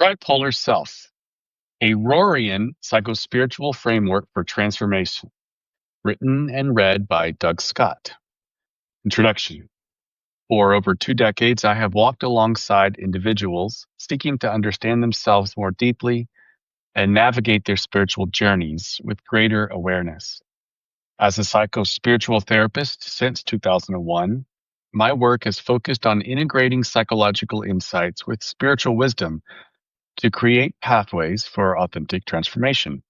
Tripolar Self, a Rohrian psychospiritual framework for transformation, written and read by Doug Scott. Introduction. For over 2 decades, I have walked alongside individuals seeking to understand themselves more deeply and navigate their spiritual journeys with greater awareness. As a psychospiritual therapist since 2001, my work has focused on integrating psychological insights with spiritual wisdom to create pathways for authentic transformation.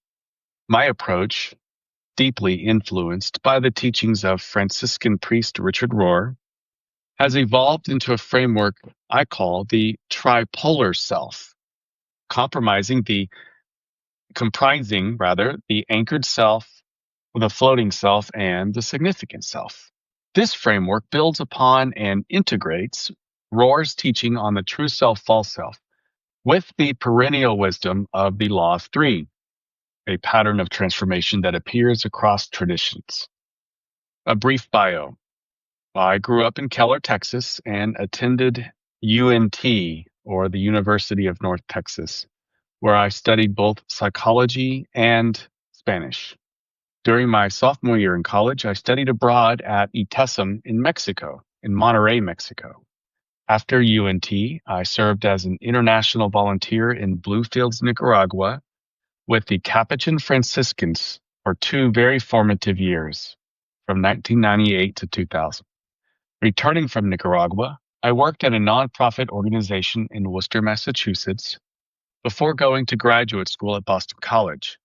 My approach, deeply influenced by the teachings of Franciscan priest Richard Rohr, has evolved into a framework I call the Tripolar Self, comprising the anchored self, the floating self, and the significant self. This framework builds upon and integrates Rohr's teaching on the true self, false self, with the perennial wisdom of the Law of Three, a pattern of transformation that appears across traditions. A brief bio. I grew up in Keller, Texas, and attended UNT, or the University of North Texas, where I studied both psychology and Spanish. During my sophomore year in college, I studied abroad at ETESM in Mexico, in Monterrey, Mexico. After UNT, I served as an international volunteer in Bluefields, Nicaragua, with the Capuchin Franciscans for 2 very formative years, from 1998 to 2000. Returning from Nicaragua, I worked at a nonprofit organization in Worcester, Massachusetts, before going to graduate school at Boston College.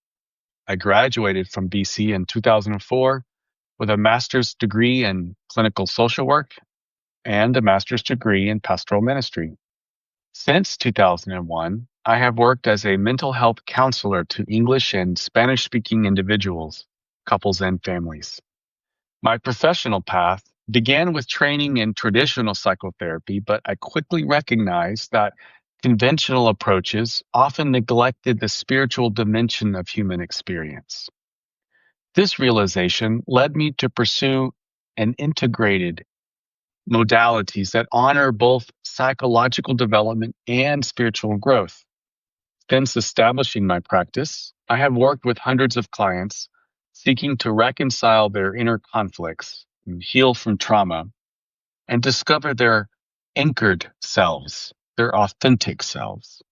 I graduated from BC in 2004 with a master's degree in clinical social work and a master's degree in pastoral ministry. Since 2001, I have worked as a mental health counselor to English and Spanish-speaking individuals, couples, and families. My professional path began with training in traditional psychotherapy, but I quickly recognized that conventional approaches often neglected the spiritual dimension of human experience. This realization led me to pursue an integrated modalities that honor both psychological development and spiritual growth. Since establishing my practice, I have worked with hundreds of clients seeking to reconcile their inner conflicts, heal from trauma, and discover their anchored selves, their authentic selves.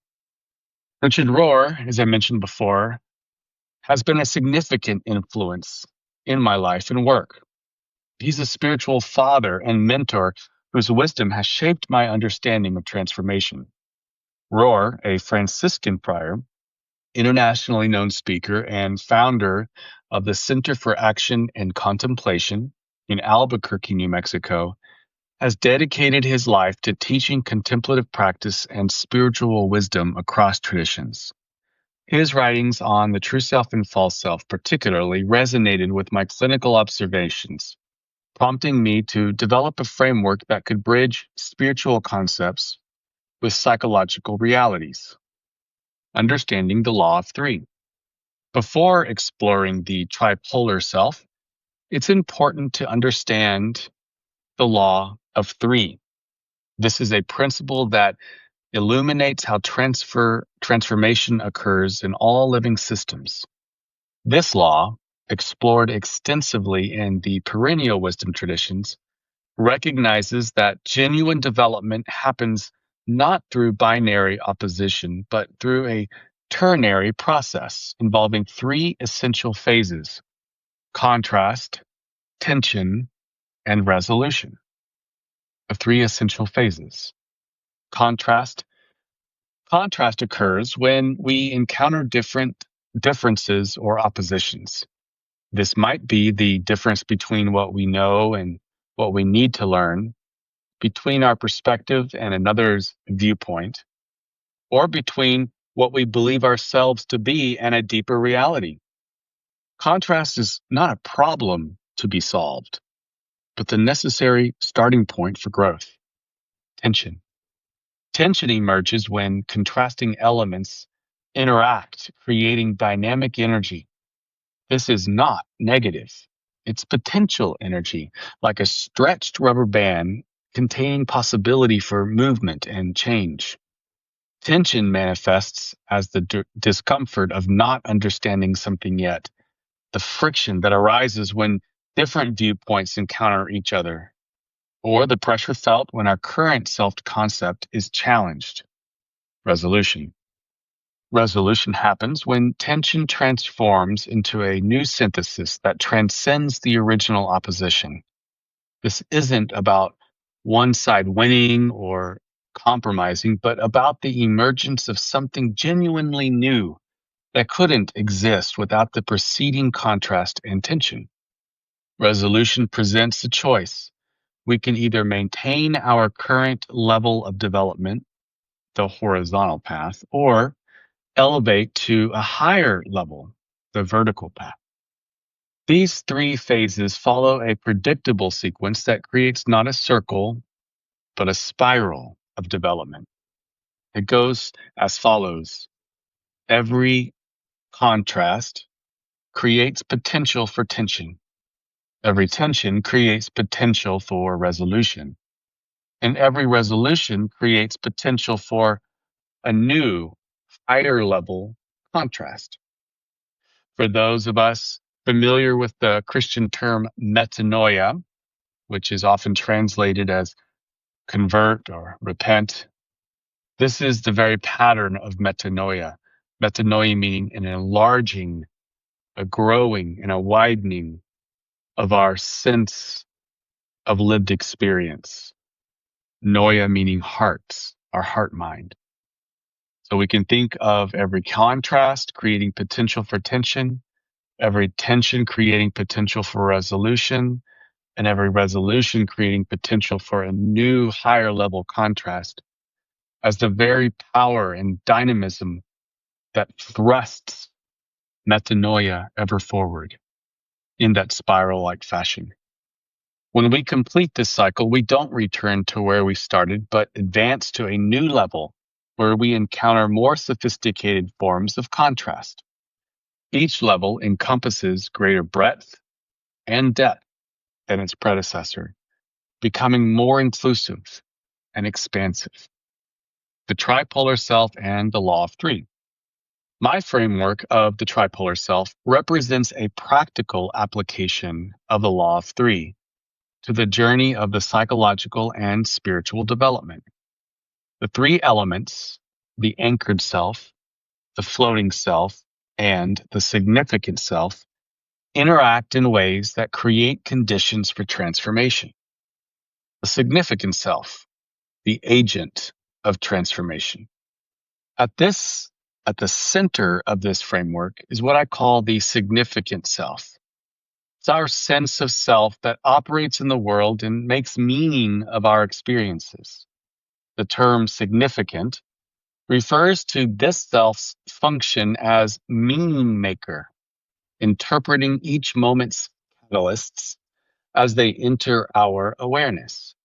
Richard Rohr, as I mentioned before, has been a significant influence in my life and work. He's a spiritual father and mentor whose wisdom has shaped my understanding of transformation. Rohr, a Franciscan friar, internationally known speaker, and founder of the Center for Action and Contemplation in Albuquerque, New Mexico, has dedicated his life to teaching contemplative practice and spiritual wisdom across traditions. His writings on the true self and false self particularly resonated with my clinical observations, prompting me to develop a framework that could bridge spiritual concepts with psychological realities, understanding the Law of Three. Before exploring the tripolar self, it's important to understand the Law of Three. This is a principle that illuminates how transformation occurs in all living systems. This law, explored extensively in the perennial wisdom traditions, recognizes that genuine development happens not through binary opposition, but through a ternary process involving 3 essential phases: contrast, tension, and resolution. The 3 essential phases. Contrast. Contrast occurs when we encounter differences or oppositions. This might be the difference between what we know and what we need to learn, between our perspective and another's viewpoint, or between what we believe ourselves to be and a deeper reality. Contrast is not a problem to be solved, but the necessary starting point for growth. Tension. Tension emerges when contrasting elements interact, creating dynamic energy. This is not negative. It's potential energy, like a stretched rubber band containing possibility for movement and change. Tension manifests as the discomfort of not understanding something yet, the friction that arises when different viewpoints encounter each other, or the pressure felt when our current self-concept is challenged. Resolution. Resolution happens when tension transforms into a new synthesis that transcends the original opposition. This isn't about one side winning or compromising, but about the emergence of something genuinely new that couldn't exist without the preceding contrast and tension. Resolution presents a choice. We can either maintain our current level of development, the horizontal path, or elevate to a higher level, the vertical path. These three phases follow a predictable sequence that creates not a circle, but a spiral of development. It goes as follows. Every contrast creates potential for tension. Every tension creates potential for resolution. And every resolution creates potential for a new, higher level contrast. For those of us familiar with the Christian term metanoia, which is often translated as convert or repent, this is the very pattern of metanoia. Metanoia meaning an enlarging, a growing, and a widening of our sense of lived experience. Noia meaning hearts, our heart mind. So we can think of every contrast creating potential for tension, every tension creating potential for resolution, and every resolution creating potential for a new higher level contrast as the very power and dynamism that thrusts metanoia ever forward in that spiral-like fashion. When we complete this cycle, we don't return to where we started, but advance to a new level where we encounter more sophisticated forms of contrast. Each level encompasses greater breadth and depth than its predecessor, becoming more inclusive and expansive. The tripolar self and the law of three. My framework of the tripolar self represents a practical application of the law of three to the journey of the psychological and spiritual development. The three elements, the anchored self, the floating self, and the significant self, interact in ways that create conditions for transformation. The significant self, the agent of transformation. At the center of this framework is what I call the significant self. It's our sense of self that operates in the world and makes meaning of our experiences. The term significant refers to this self's function as meaning maker, interpreting each moment's catalysts as they enter our awareness.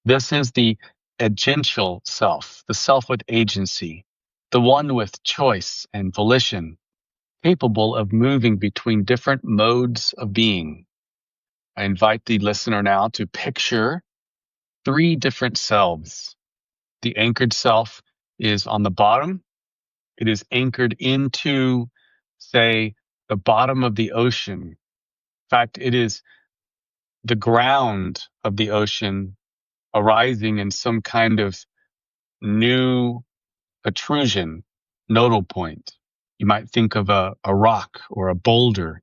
This is the agential self, the self with agency, the one with choice and volition, capable of moving between different modes of being. I invite the listener now to picture three different selves. The anchored self is on the bottom. It is anchored into, say, the bottom of the ocean. In fact, it is the ground of the ocean arising in some kind of new protrusion, nodal point. You might think of a rock or a boulder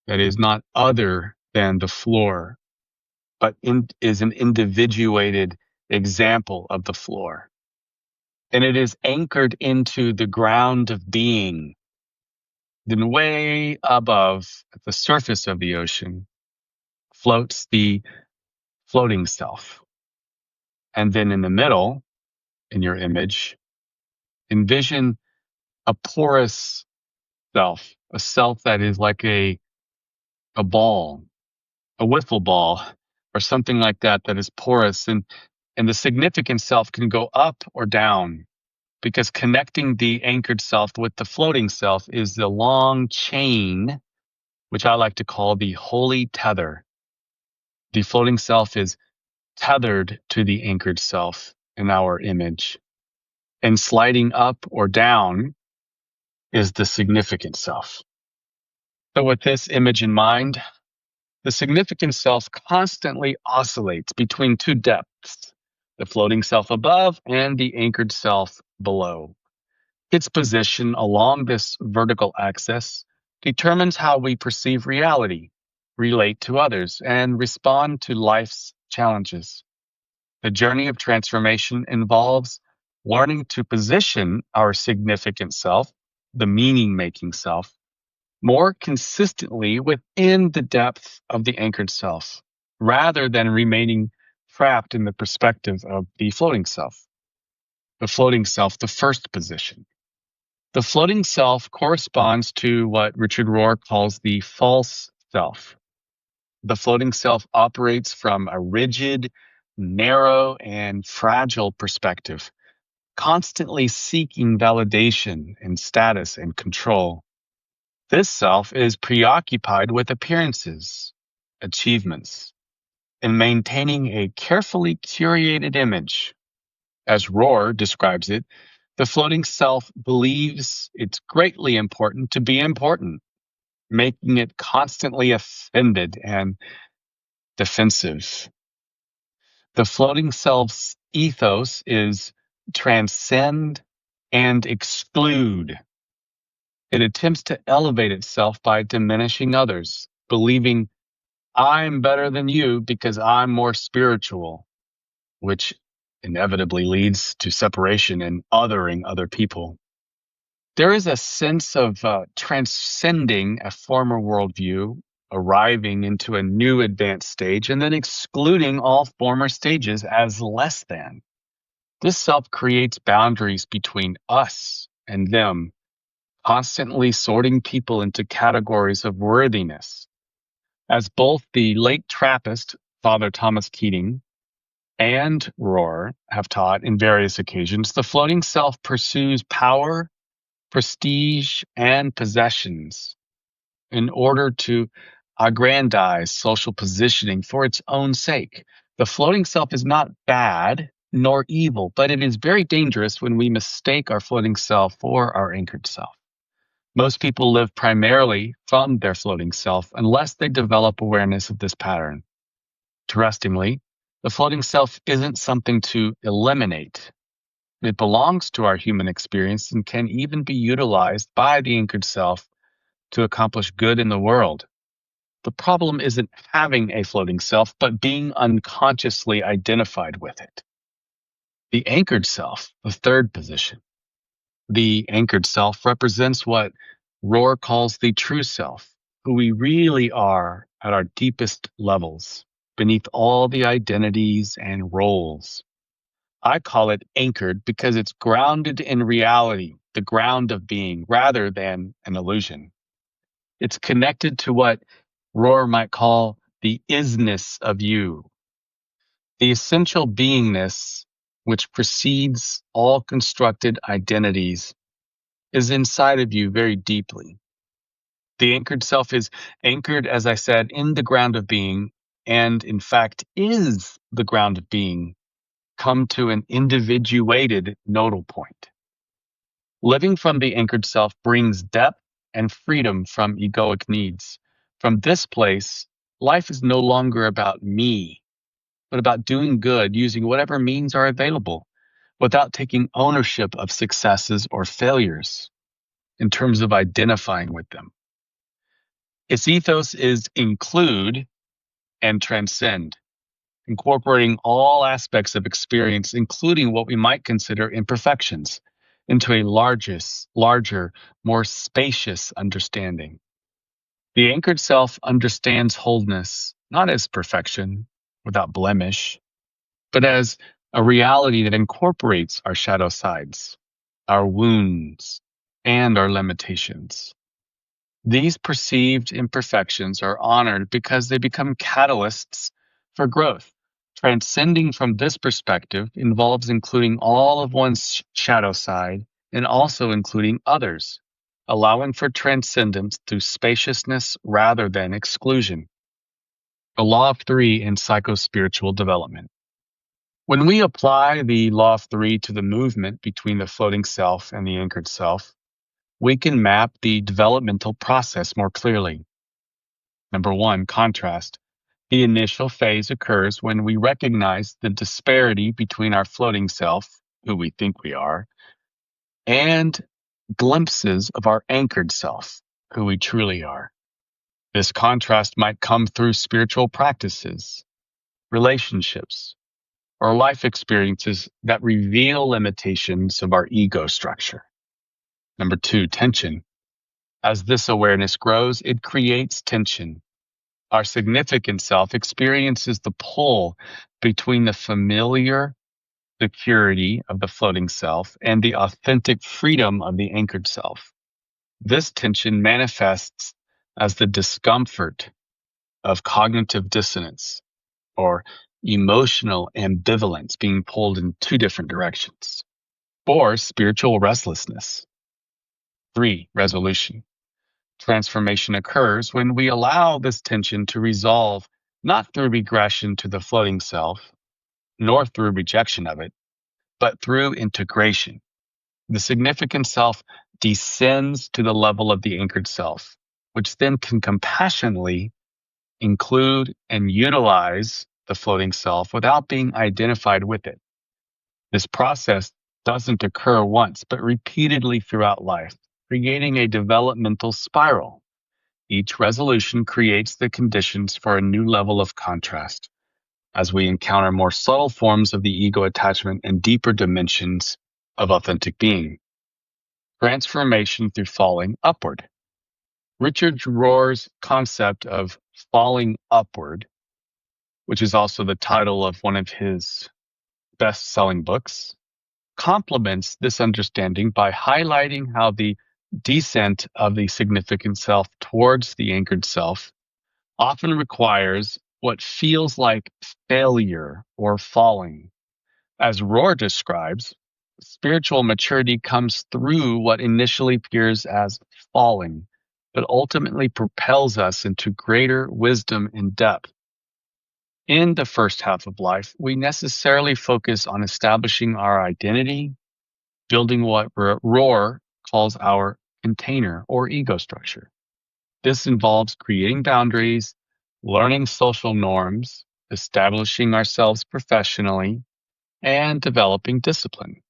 that is not other than the floor, but is an individuated example of the floor. And it is anchored into the ground of being. Then way above, at the surface of the ocean, floats the floating self. And then in the middle, in your image, envision a porous self, a self that is like a ball, a wiffle ball, or something like that, that is porous. And the significant self can go up or down because connecting the anchored self with the floating self is the long chain, which I like to call the holy tether. The floating self is tethered to the anchored self in our image. and sliding up or down is the significant self. So with this image in mind, the significant self constantly oscillates between two depths, the floating self above and the anchored self below. Its position along this vertical axis determines how we perceive reality, relate to others, and respond to life's challenges. The journey of transformation involves learning to position our significant self, the meaning making self, more consistently within the depth of the anchored self, rather than remaining trapped in the perspective of the floating self. The floating self, the first position. The floating self corresponds to what Richard Rohr calls the false self. The floating self operates from a rigid, narrow, and fragile perspective, constantly seeking validation and status and control. This self is preoccupied with appearances, achievements, and maintaining a carefully curated image. As Rohr describes it, the floating self believes it's greatly important to be important, making it constantly offended and defensive. The floating self's ethos is transcend and exclude. It attempts to elevate itself by diminishing others, believing I'm better than you because I'm more spiritual, which inevitably leads to separation and othering other people. There is a sense of transcending a former worldview, arriving into a new advanced stage, and then excluding all former stages as less than. This self creates boundaries between us and them, constantly sorting people into categories of worthiness. As both the late Trappist, Father Thomas Keating, and Rohr have taught in various occasions, the floating self pursues power, prestige, and possessions in order to aggrandize social positioning for its own sake. The floating self is not bad nor evil, but it is very dangerous when we mistake our floating self for our anchored self. Most people live primarily from their floating self unless they develop awareness of this pattern. Interestingly, the floating self isn't something to eliminate. It belongs to our human experience and can even be utilized by the anchored self to accomplish good in the world. The problem isn't having a floating self, but being unconsciously identified with it. The anchored self, the third position. The anchored self represents what Rohr calls the true self, who we really are at our deepest levels, beneath all the identities and roles. I call it anchored because it's grounded in reality, the ground of being, rather than an illusion. It's connected to what Rohr might call the isness of you, the essential beingness which precedes all constructed identities is inside of you very deeply. The anchored self is anchored, as I said, in the ground of being, and in fact is the ground of being, come to an individuated nodal point. Living from the anchored self brings depth and freedom from egoic needs. From this place, life is no longer about me, but about doing good using whatever means are available without taking ownership of successes or failures in terms of identifying with them. Its ethos is include and transcend, incorporating all aspects of experience, including what we might consider imperfections, into a larger, more spacious understanding. The anchored self understands wholeness not as perfection without blemish, but as a reality that incorporates our shadow sides, our wounds, and our limitations. These perceived imperfections are honored because they become catalysts for growth. Transcending from this perspective involves including all of one's shadow side and also including others, allowing for transcendence through spaciousness rather than exclusion. The law of three in psychospiritual development. When we apply the law of three to the movement between the floating self and the anchored self, we can map the developmental process more clearly. Number one, contrast. The initial phase occurs when we recognize the disparity between our floating self, who we think we are, and glimpses of our anchored self, who we truly are. This contrast might come through spiritual practices, relationships, or life experiences that reveal limitations of our ego structure. Number two, tension. As this awareness grows, it creates tension. Our significant self experiences the pull between the familiar security of the floating self and the authentic freedom of the anchored self. This tension manifests as the discomfort of cognitive dissonance or emotional ambivalence being pulled in two different directions, or spiritual restlessness. Three, resolution. Transformation occurs when we allow this tension to resolve not through regression to the floating self, nor through rejection of it, but through integration. The significant self descends to the level of the anchored self, which then can compassionately include and utilize the floating self without being identified with it. This process doesn't occur once, but repeatedly throughout life, creating a developmental spiral. Each resolution creates the conditions for a new level of contrast as we encounter more subtle forms of the ego attachment and deeper dimensions of authentic being. Transformation through falling upward. Richard Rohr's concept of falling upward, which is also the title of one of his best-selling books, complements this understanding by highlighting how the descent of the significant self towards the anchored self often requires what feels like failure or falling. As Rohr describes, spiritual maturity comes through what initially appears as falling, but ultimately propels us into greater wisdom and depth. In the first half of life, we necessarily focus on establishing our identity, building what Rohr calls our container or ego structure. This involves creating boundaries, learning social norms, establishing ourselves professionally, and developing discipline.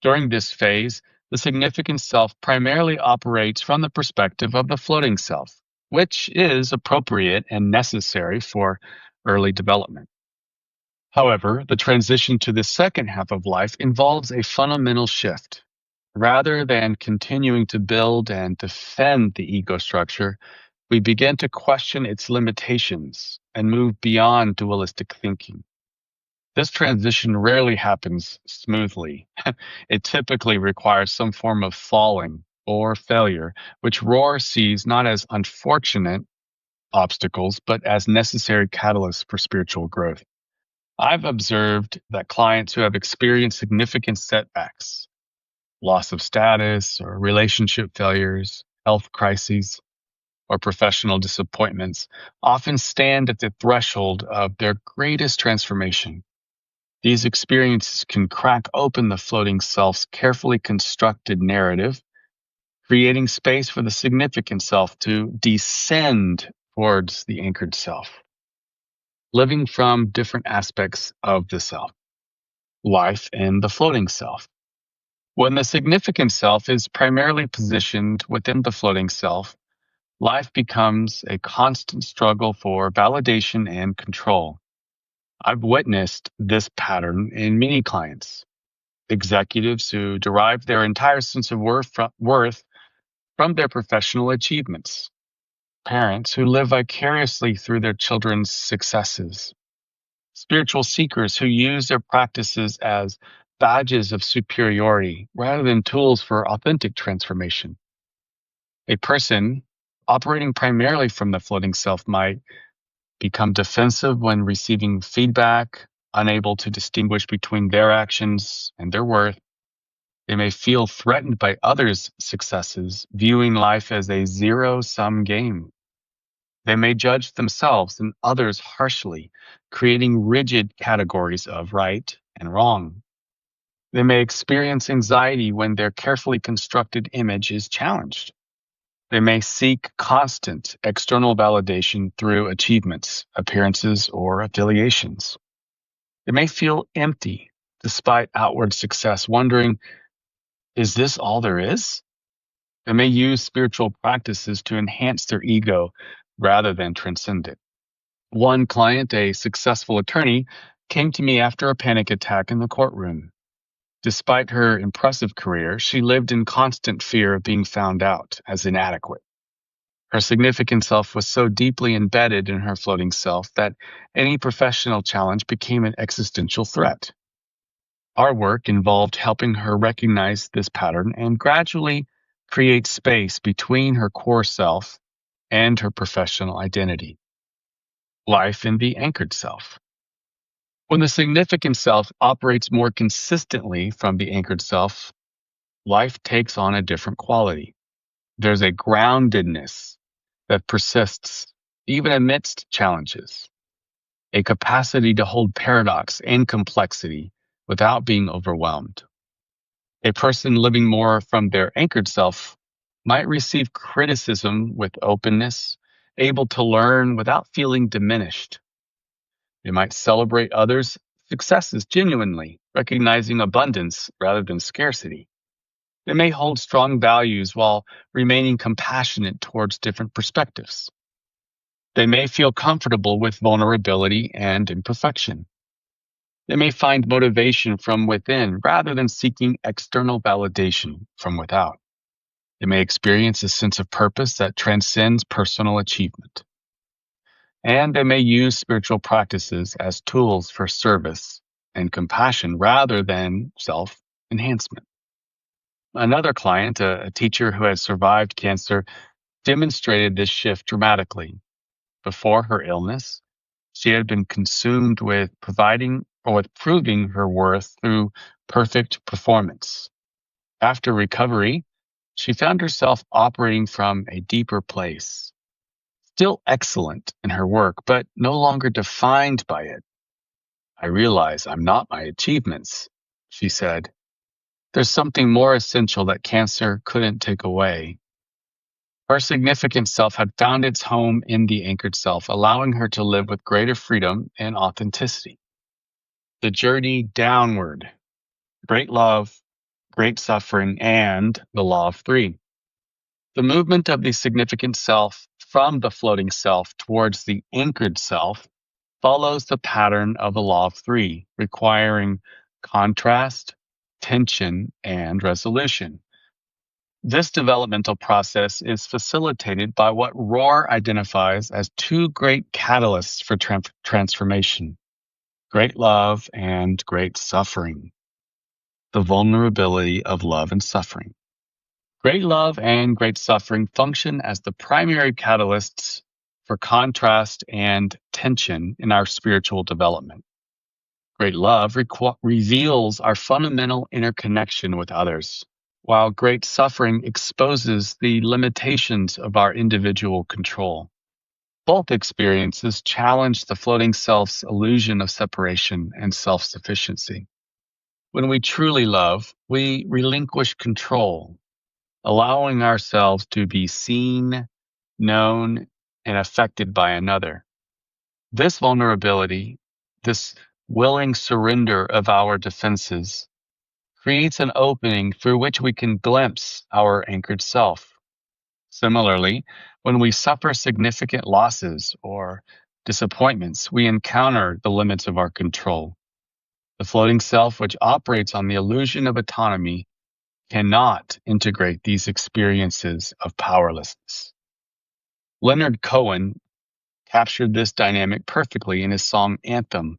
During this phase, the significant self primarily operates from the perspective of the floating self, which is appropriate and necessary for early development. However, the transition to the second half of life involves a fundamental shift. Rather than continuing to build and defend the ego structure, we begin to question its limitations and move beyond dualistic thinking. This transition rarely happens smoothly. It typically requires some form of falling or failure, which Rohr sees not as unfortunate obstacles, but as necessary catalysts for spiritual growth. I've observed that clients who have experienced significant setbacks, loss of status or relationship failures, health crises, or professional disappointments often stand at the threshold of their greatest transformation. These experiences can crack open the floating self's carefully constructed narrative, creating space for the significant self to descend towards the anchored self, living from different aspects of the self, life in the floating self. When the significant self is primarily positioned within the floating self, life becomes a constant struggle for validation and control. I've witnessed this pattern in many clients, executives who derive their entire sense of worth from their professional achievements, parents who live vicariously through their children's successes, spiritual seekers who use their practices as badges of superiority rather than tools for authentic transformation. A person operating primarily from the floating self might become defensive when receiving feedback, unable to distinguish between their actions and their worth. They may feel threatened by others' successes, viewing life as a zero-sum game. They may judge themselves and others harshly, creating rigid categories of right and wrong. They may experience anxiety when their carefully constructed image is challenged. They may seek constant external validation through achievements, appearances, or affiliations. They may feel empty despite outward success, wondering, is this all there is? They may use spiritual practices to enhance their ego rather than transcend it. One client, a successful attorney, came to me after a panic attack in the courtroom. Despite her impressive career, she lived in constant fear of being found out as inadequate. Her significant self was so deeply embedded in her floating self that any professional challenge became an existential threat. Our work involved helping her recognize this pattern and gradually create space between her core self and her professional identity. Life in the anchored self. When the significant self operates more consistently from the anchored self, life takes on a different quality. There's a groundedness that persists even amidst challenges, a capacity to hold paradox and complexity without being overwhelmed. A person living more from their anchored self might receive criticism with openness, able to learn without feeling diminished. They might celebrate others' successes genuinely, recognizing abundance rather than scarcity. They may hold strong values while remaining compassionate towards different perspectives. They may feel comfortable with vulnerability and imperfection. They may find motivation from within rather than seeking external validation from without. They may experience a sense of purpose that transcends personal achievement. And they may use spiritual practices as tools for service and compassion rather than self enhancement. Another client, a teacher who had survived cancer, demonstrated this shift dramatically. Before her illness, she had been consumed with providing or with proving her worth through perfect performance. After recovery, she found herself operating from a deeper place, still excellent in her work, but no longer defined by it. I realize I'm not my achievements, she said. There's something more essential that cancer couldn't take away. Her significant self had found its home in the anchored self, allowing her to live with greater freedom and authenticity. The journey downward, great love, great suffering, and the law of three. The movement of the significant self from the floating self towards the anchored self follows the pattern of the law of three, requiring contrast, tension, and resolution. This developmental process is facilitated by what Rohr identifies as two great catalysts for transformation: great love and great suffering. The vulnerability of love and suffering. Great love and great suffering function as the primary catalysts for contrast and tension in our spiritual development. Great love reveals our fundamental interconnection with others, while great suffering exposes the limitations of our individual control. Both experiences challenge the floating self's illusion of separation and self sufficiency. When we truly love, we relinquish control, allowing ourselves to be seen, known, and affected by another. This vulnerability, this willing surrender of our defenses, creates an opening through which we can glimpse our anchored self. Similarly, when we suffer significant losses or disappointments, we encounter the limits of our control. The floating self, which operates on the illusion of autonomy, cannot integrate these experiences of powerlessness. Leonard Cohen captured this dynamic perfectly in his song Anthem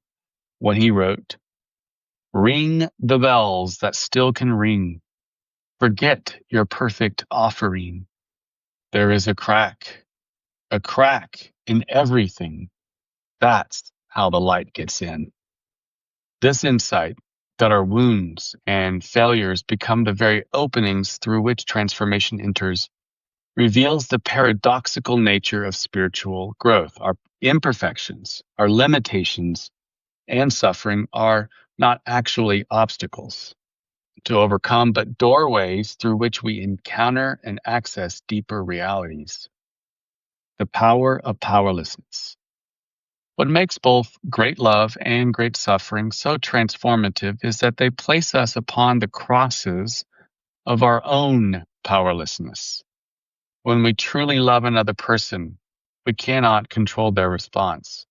when he wrote, "Ring the bells that still can ring. Forget your perfect offering. There is a crack in everything. That's how the light gets in." This insight that our wounds and failures become the very openings through which transformation enters reveals the paradoxical nature of spiritual growth. Our imperfections, our limitations, and suffering are not actually obstacles to overcome, but doorways through which we encounter and access deeper realities. The power of powerlessness. What makes both great love and great suffering so transformative is that they place us upon the crosses of our own powerlessness. When we truly love another person, we cannot control their response.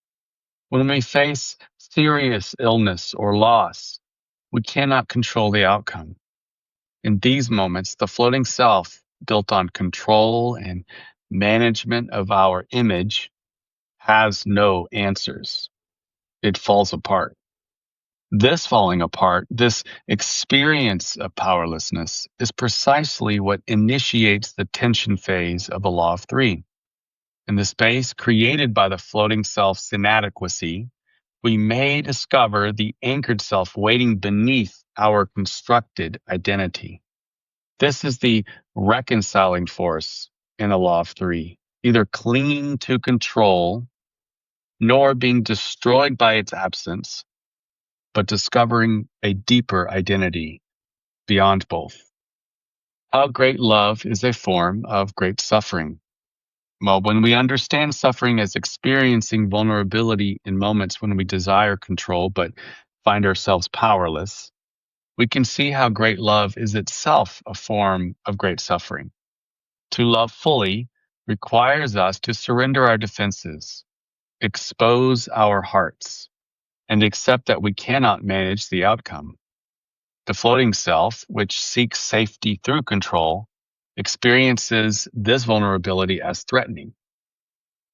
When we face serious illness or loss, we cannot control the outcome. In these moments, the floating self, built on control and management of our image, has no answers. It falls apart. This falling apart, this experience of powerlessness, is precisely what initiates the tension phase of the Law of Three. In the space created by the floating self's inadequacy, we may discover the anchored self waiting beneath our constructed identity. This is the reconciling force in the Law of Three, neither clinging to control nor being destroyed by its absence, but discovering a deeper identity beyond both. How great love is a form of great suffering. Well, when we understand suffering as experiencing vulnerability in moments when we desire control but find ourselves powerless, we can see how great love is itself a form of great suffering. To love fully requires us to surrender our defenses, expose our hearts, and accept that we cannot manage the outcome. The floating self, which seeks safety through control, experiences this vulnerability as threatening.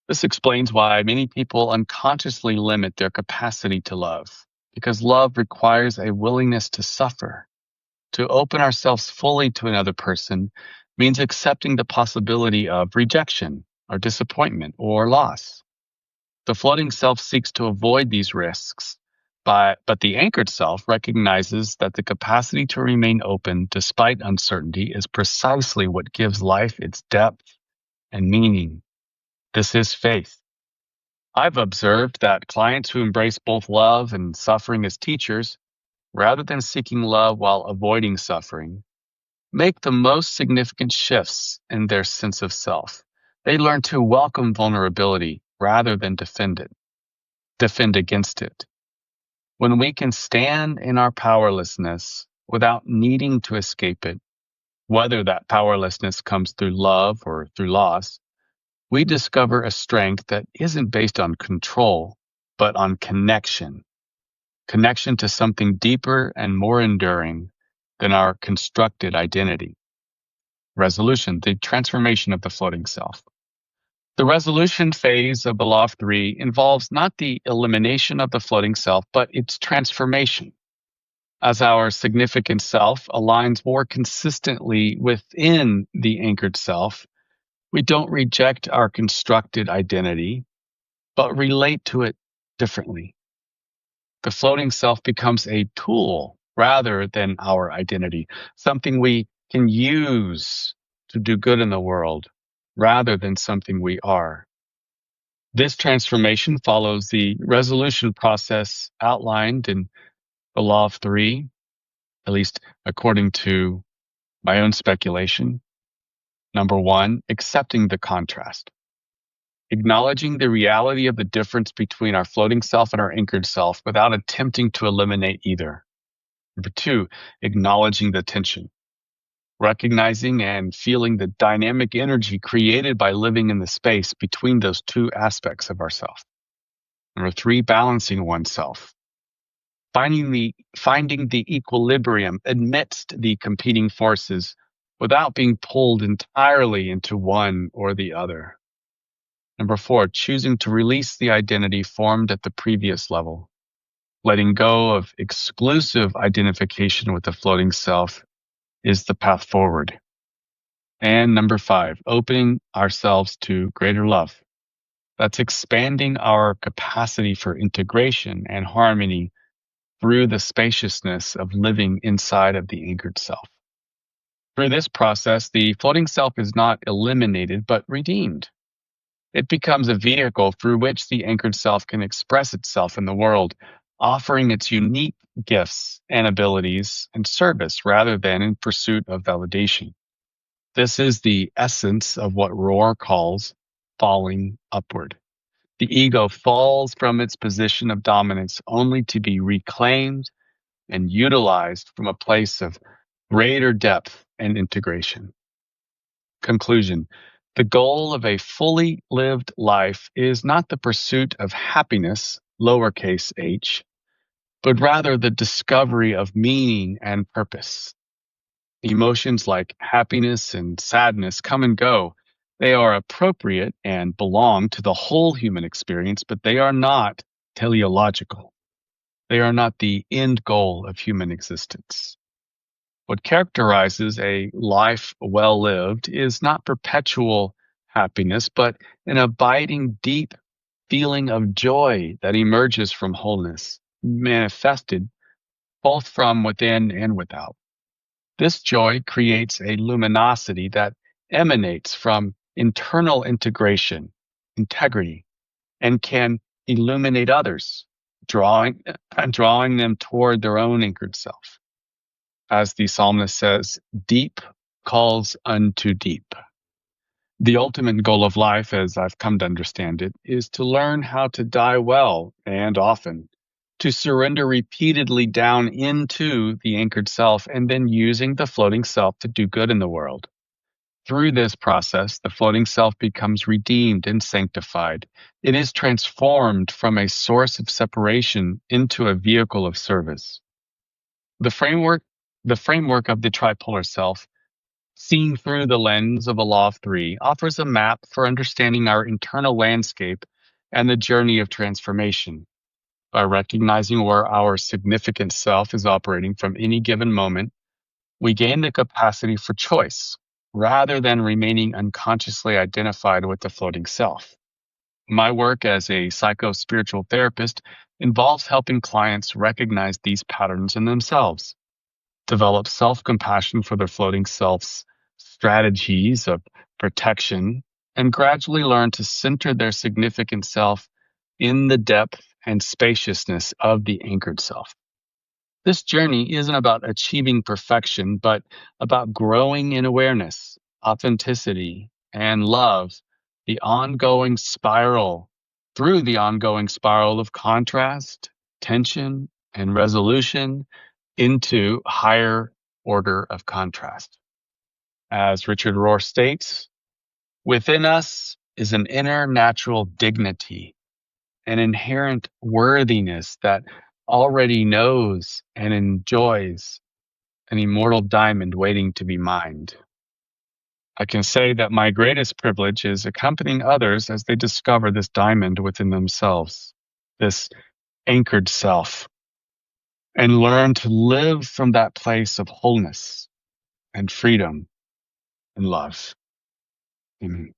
This explains why many people unconsciously limit their capacity to love, because love requires a willingness to suffer. To open ourselves fully to another person means accepting the possibility of rejection or disappointment or loss. The floating self seeks to avoid these risks, but the anchored self recognizes that the capacity to remain open despite uncertainty is precisely what gives life its depth and meaning. This is faith. I've observed that clients who embrace both love and suffering as teachers, rather than seeking love while avoiding suffering, make the most significant shifts in their sense of self. They learn to welcome vulnerability rather than defend against it. When we can stand in our powerlessness without needing to escape it, whether that powerlessness comes through love or through loss, we discover a strength that isn't based on control, but on connection. Connection to something deeper and more enduring than our constructed identity. Resolution, the transformation of the floating self. The resolution phase of the Law of Three involves not the elimination of the floating self, but its transformation. As our significant self aligns more consistently within the anchored self, we don't reject our constructed identity, but relate to it differently. The floating self becomes a tool rather than our identity, something we can use to do good in the world rather than something we are. This transformation follows the resolution process outlined in the Law of Three, at least according to my own speculation. Number one, accepting the contrast. Acknowledging the reality of the difference between our floating self and our anchored self without attempting to eliminate either. Number two, acknowledging the tension. Recognizing and feeling the dynamic energy created by living in the space between those two aspects of ourself. Number three, balancing oneself. Finding the equilibrium amidst the competing forces without being pulled entirely into one or the other. Number four, choosing to release the identity formed at the previous level. Letting go of exclusive identification with the floating self is the path forward. And number five, opening ourselves to greater love. That's expanding our capacity for integration and harmony through the spaciousness of living inside of the anchored self. Through this process, the floating self is not eliminated, but redeemed. It becomes a vehicle through which the anchored self can express itself in the world, offering its unique gifts and abilities and service rather than in pursuit of validation. This is the essence of what Rohr calls falling upward. The ego falls from its position of dominance only to be reclaimed and utilized from a place of greater depth and integration. Conclusion. The goal of a fully lived life is not the pursuit of happiness, lowercase h, but rather the discovery of meaning and purpose. Emotions like happiness and sadness come and go. They are appropriate and belong to the whole human experience, but they are not teleological. They are not the end goal of human existence. What characterizes a life well lived is not perpetual happiness, but an abiding, deep feeling of joy that emerges from wholeness, manifested both from within and without. This joy creates a luminosity that emanates from internal integrity, and can illuminate others, drawing them toward their own anchored self. As the psalmist says, deep calls unto deep. The ultimate goal of life, as I've come to understand it, is to learn how to die well and often, to surrender repeatedly down into the anchored self, and then using the floating self to do good in the world. Through this process, the floating self becomes redeemed and sanctified. It is transformed from a source of separation into a vehicle of service. The framework, the framework of the tripolar self, seen through the lens of a law of three, offers a map for understanding our internal landscape and the journey of transformation. By recognizing where our significant self is operating from any given moment, we gain the capacity for choice rather than remaining unconsciously identified with the floating self. My work as a psychospiritual therapist involves helping clients recognize these patterns in themselves, develop self-compassion for their floating self's strategies of protection, and gradually learn to center their significant self in the depth and spaciousness of the anchored self. This journey isn't about achieving perfection, but about growing in awareness, authenticity, and love, through the ongoing spiral of contrast, tension, and resolution into higher order of contrast. As Richard Rohr states, within us is an inner natural dignity, an inherent worthiness that already knows and enjoys an immortal diamond waiting to be mined. I can say that my greatest privilege is accompanying others as they discover this diamond within themselves, this anchored self, and learn to live from that place of wholeness and freedom and love. Amen.